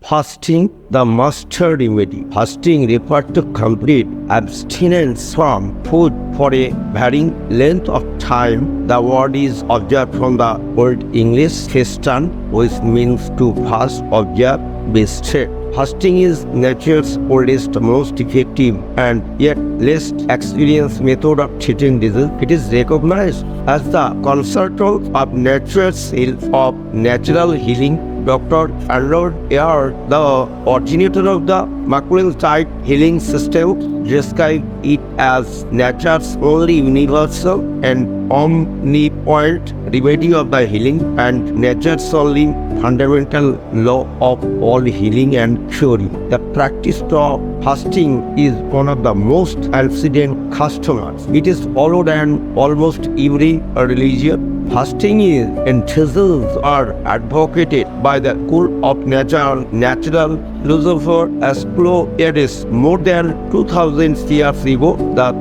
Fasting, the master remedy. Fasting refers to complete abstinence from food for a varying length of time. The word is observed from the Old English fastan, which means to fast, observe, be strict. Fasting is nature's oldest, most effective, and yet least experienced method of treating disease. It is recognized as the cornerstone of nature's seal of natural healing. Dr. Arnold Eyre, the originator of the McLean-type healing system, described it as nature's only universal and omnipotent remedy of the healing and nature's only fundamental law of all healing and curing. The practice of fasting is one of the most ancient customs. It is followed in almost every religion. Fasting is enthused or advocated by the cult of natural philosopher Asclepius more than 2000 years ago.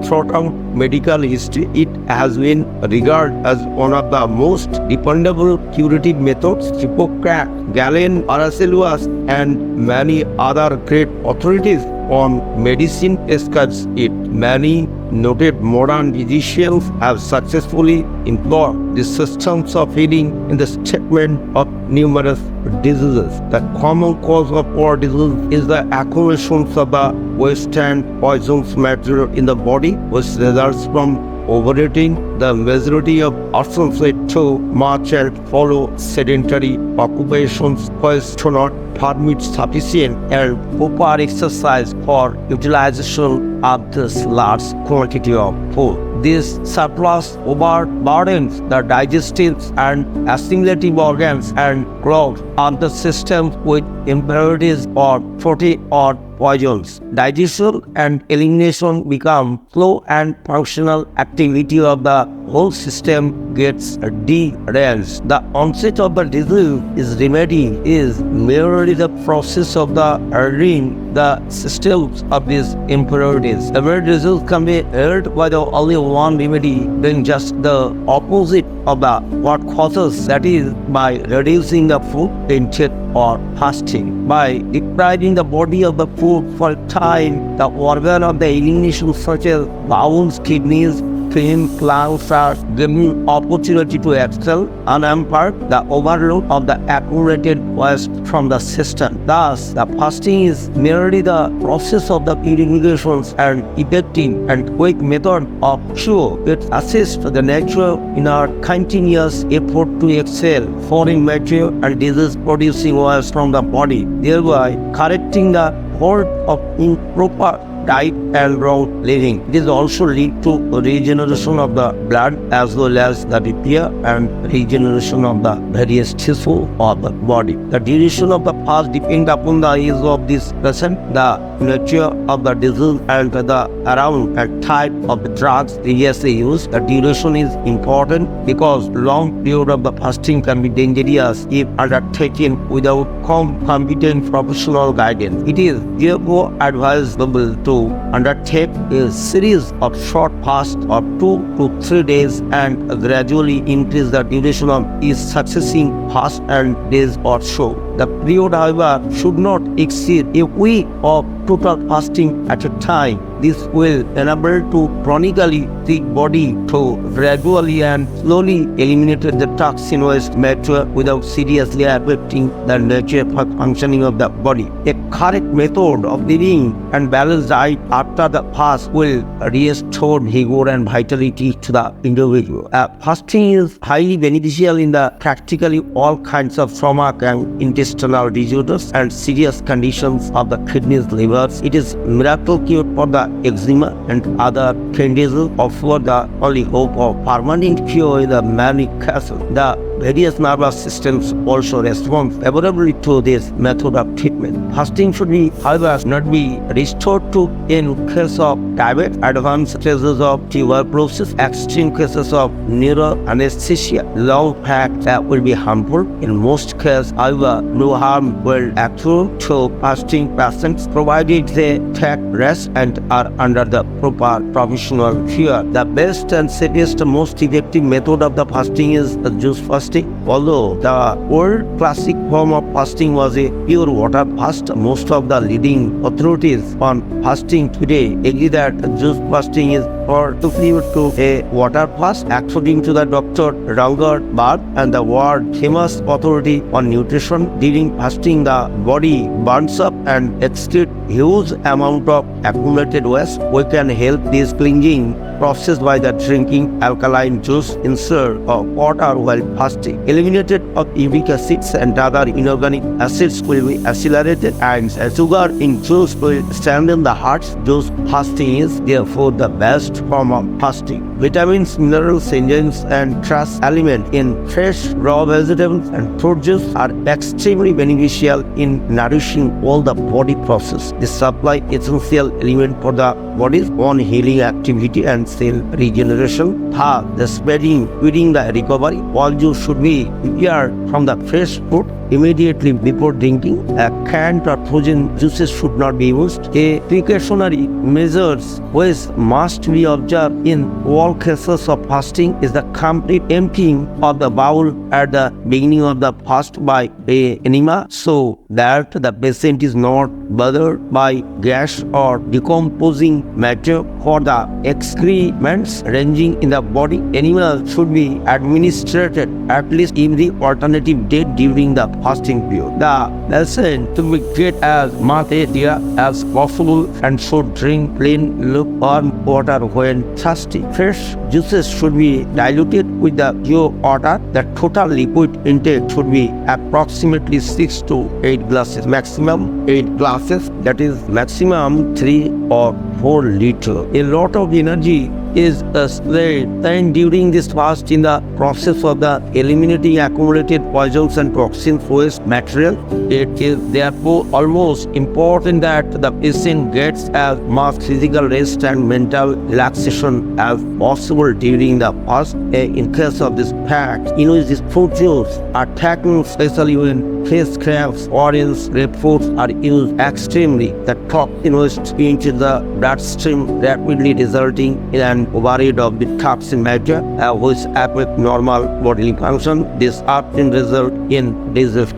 Throughout medical history, it has been regarded as one of the most dependable curative methods. Hippocrates, Galen, Paracelsus, and many other great authorities on medicine prescribes it. Many noted modern physicians have successfully employed the systems of healing in the treatment of numerous diseases. The common cause of all disease is the accumulation of the waste and poisonous matter in the body, which results from overeating. The majority of persons eat too much and follow sedentary occupations which do not permit sufficient and proper exercise for utilization of this large quantity of food. This surplus overburdens the digestive and assimilative organs and clogs on the system with impurities or protein or poisons. Digestion and elimination become slow and functional activity of the whole system gets derailed. The onset of the disease is remedy is merely the process of the earning the systems of these impurities. Every disease can be healed by the only one remedy, then just the opposite of the what causes, that is by reducing the food intake or fasting. By depriving the body of the food for a time, the organ of the elimination such as bowels, kidneys, lungs are given opportunity to excel unimpaired the overload of the accumulated waste from the system. Thus, the fasting is merely the process of the purification and effective and quick method of cure. It assists the nature in our continuous effort to expel foreign matter and disease-producing waste from the body, thereby correcting the hold of improper diet and wrong living. It is also lead to regeneration of the blood as well as the repair and regeneration of the various tissue of the body. The duration of the fast depends upon the age of this patient, the nature of the disease, and the amount and type of the drugs previously used. The duration is important because long period of the fasting can be dangerous if undertaken without competent professional guidance. It is therefore advisable to undertake a series of short fasts of 2 to 3 days and gradually increase the duration of each succeeding fast and days or so. The period, however, should not exceed a week of total fasting at a time. This will enable to chronically treat body to gradually and slowly eliminate the toxin waste matter without seriously affecting the nature functioning of the body. A correct method of living and balanced diet after the fast will restore vigor and vitality to the individual. Fasting is highly beneficial in the practically all kinds of stomach and intestinal disorders and serious conditions of the kidneys, livers. It is miracle cure for the eczema and other conditions, offer the only hope of permanent cure in the many cases. The various nervous systems also respond favorably to this method of treatment. Fasting should be, however, not be restored to in case of diabetes, advanced cases of tuberculosis, extreme cases of neuroanesthesia, long fast that will be harmful. In most cases, however, no harm will accrue to fasting patients provided they take rest and are under the proper professional care. The best and safest, most effective method of the fasting is the juice fasting. Although the old classic form of fasting was a pure water fast, most of the leading authorities on fasting today agree that juice fasting is far superior to a water fast. According to the Dr. Rangard Bhatt and the world famous authority on nutrition, during fasting the body burns up and excretes huge amount of accumulated waste. We can help this cleansing process by the drinking alkaline juice instead of water while fasting. Eliminated of uric acids and other inorganic acids will be accelerated, and sugar in juice will strengthen the heart. Juice fasting is therefore the best form of fasting. Vitamins, minerals, enzymes, and trace elements in fresh raw vegetables and fruit juice are extremely beneficial in nourishing all the body process. They supply essential element for the body's own healing activity and cell regeneration. The spreading during the recovery. All juice should be prepared from the fresh fruit immediately before drinking. Canned or frozen juices should not be used. A precautionary measures which must be observed in all cases of fasting is the complete emptying of the bowel at the beginning of the fast by a enema, so that the patient is not bothered by gas or decomposing matter. For the excrements ranging in the body, enema should be administered at least every alternative day during the fasting period. The patient should be get as much area as possible and should drink plain lukewarm water when thirsty. Fresh juices should be diluted with the pure water. The total liquid intake should be approximately 6 to 8 glasses, maximum 8 glasses, that is maximum 3 or 4 liters. A lot of energy is spent during this fast in the process of the eliminating accumulated poisons and toxin waste material. It is therefore almost important that the patient gets as much physical rest and mental relaxation as possible during the fast. In case of this fact, these fruit juice are taken especially when fresh crabs, oranges, grapefruits are used extremely. The toxin waste into the bloodstream rapidly resulting in an override of the toxin matter which affect normal bodily function. This often result in disease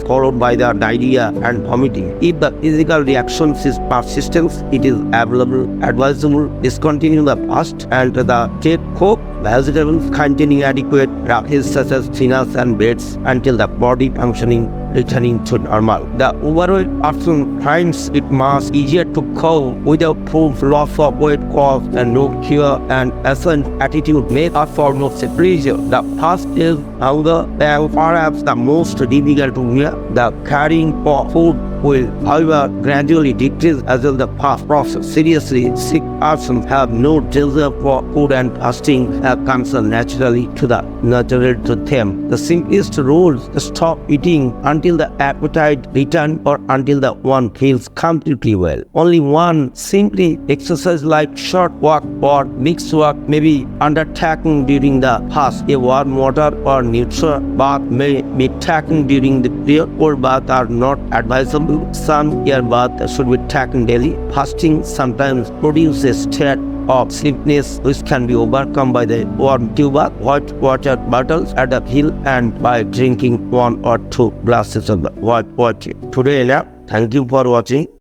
followed by the diarrhea and vomiting. If the physical reaction is persistent, it is advisable discontinue the fast and take cooked vegetables containing adequate proteins such as spinach and beets until the body functioning returning to normal. The overweight person finds it much easier to cope without proof loss of weight cause and no cure, and excellent attitude made up for no pressure. The first is hunger, and perhaps the most difficult to hear. The carrying for food will, however, gradually decrease as well the fast process. Seriously, sick persons have no desire for food, and fasting comes naturally to them. The simplest rule is stop eating until the appetite returns or until the one feels completely well. Only one simply exercise like short walk or mixed walk may be undertaken during the fast. A warm water or neutral bath may be taken during the period. Cold baths are not advisable. Some air bath should be taken daily. Fasting sometimes produces state of sleepiness which can be overcome by the warm tube bath, hot water bottles at the hill, and by drinking 1 or 2 glasses of hot water. Today, thank you for watching.